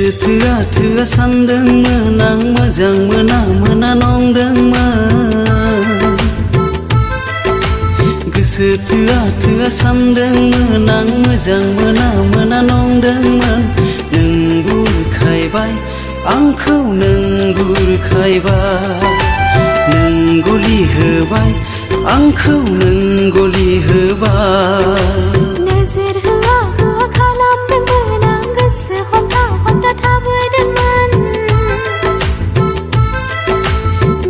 गोसो थोआ थोआ सानदोंमोन आं मोजां मोना मोना नंदोंमोन गोसो थोआ थोआ सानदोंमोन आं मोजां मोना मोना नंदोंमोन नों बुरखायबाय आंखौ नों बुरखायबाय नों गलि होबाय आंखौ नों गलि होबाय नोजोर होआ होआ खालामदोंमोन आं गोसो हमथा हमथा थाबोदोंमोन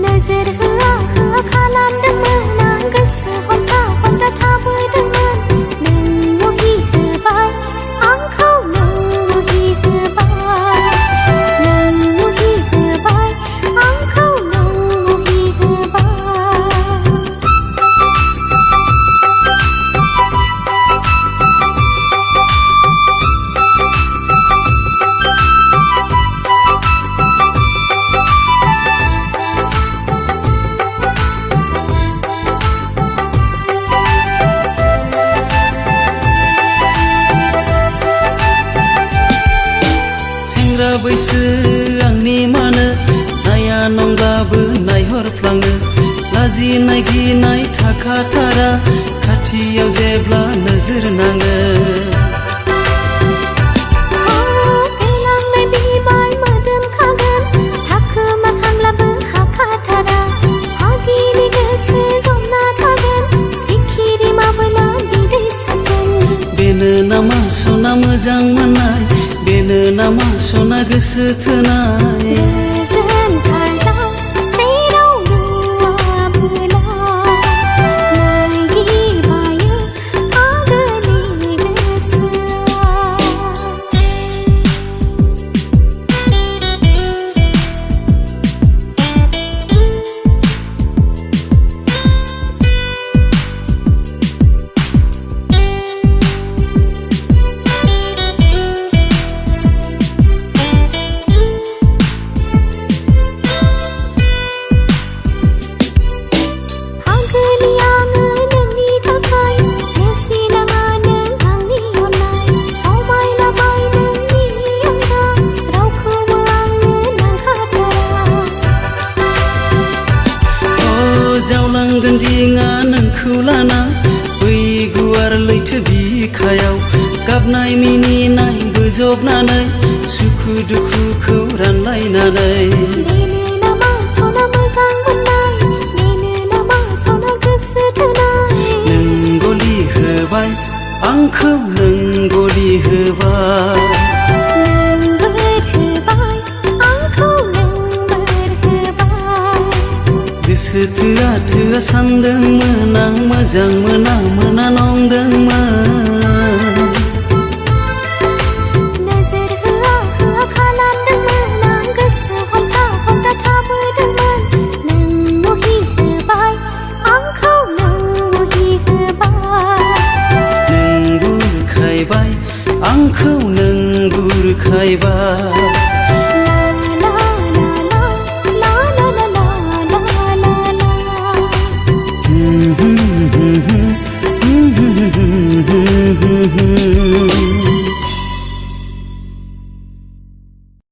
नोजोर होआ होआ खालामदोंमोन आं गोसो हमथा हमथा थाबोदोंमोन नों मुहि होबाय आंखौ नों मुहि होबाय नों मुहि होबाय आंखौ नों मुहि होबाय सेंग्रा बैसो आंनि मानो नाया नंब्लाबो नायहरफ्लाङो लाजिनाय गिनाय थाखाथारा खाथियाव जेब्ला नोजोर नाङो एलांनाय बिबार मोदोमखागोन थाखोमा सानब्लाबो हाखाथारा हागिनि गोसो जमना थागोन सिखिरि माबोला बिदै सानगोन बेनो नामा सना मोजां मोननाय बेनो नामा सना गोसो थोनाय गोजोन खारदाव सेराव नुवाबोला नागिरबायो आगोलनि गोसोआ आगोलनि आङो नोंनि थाखाय नेवसिनाङा नों आंनि अननाय समायलाबाय नोंनि अनगा रावखौबो आंनो नांखाथारा जावलांगोन दिङा नोंखौ लाना बै गुवार लैथो बिखायाव गाबनाय मिनिनाय बोजबनानै सुखु दुखुखौ रानलायनानै बेनो नामा सना मोजां मोननाय बेनो नामा सना गोसो थोनाय नों गलि होबाय आंखौ नों गलि होबाय नों बोर होबाय आंखौ नों बोर होबाय गोसो थोआ थोआ सानदोंमोन आं मोजां मोना मोना नंदोंमोन नोजोर होआ होआ खालामदोंमोन आं गोसो हमथा हमथा थाबोदोंमोन नों मुहि होबाय आंखौ नों मुहि होबाय नों बुरखायबाय आंखौ नों बुरखायबाय ला ला ला ला ला ला ला ला ला ला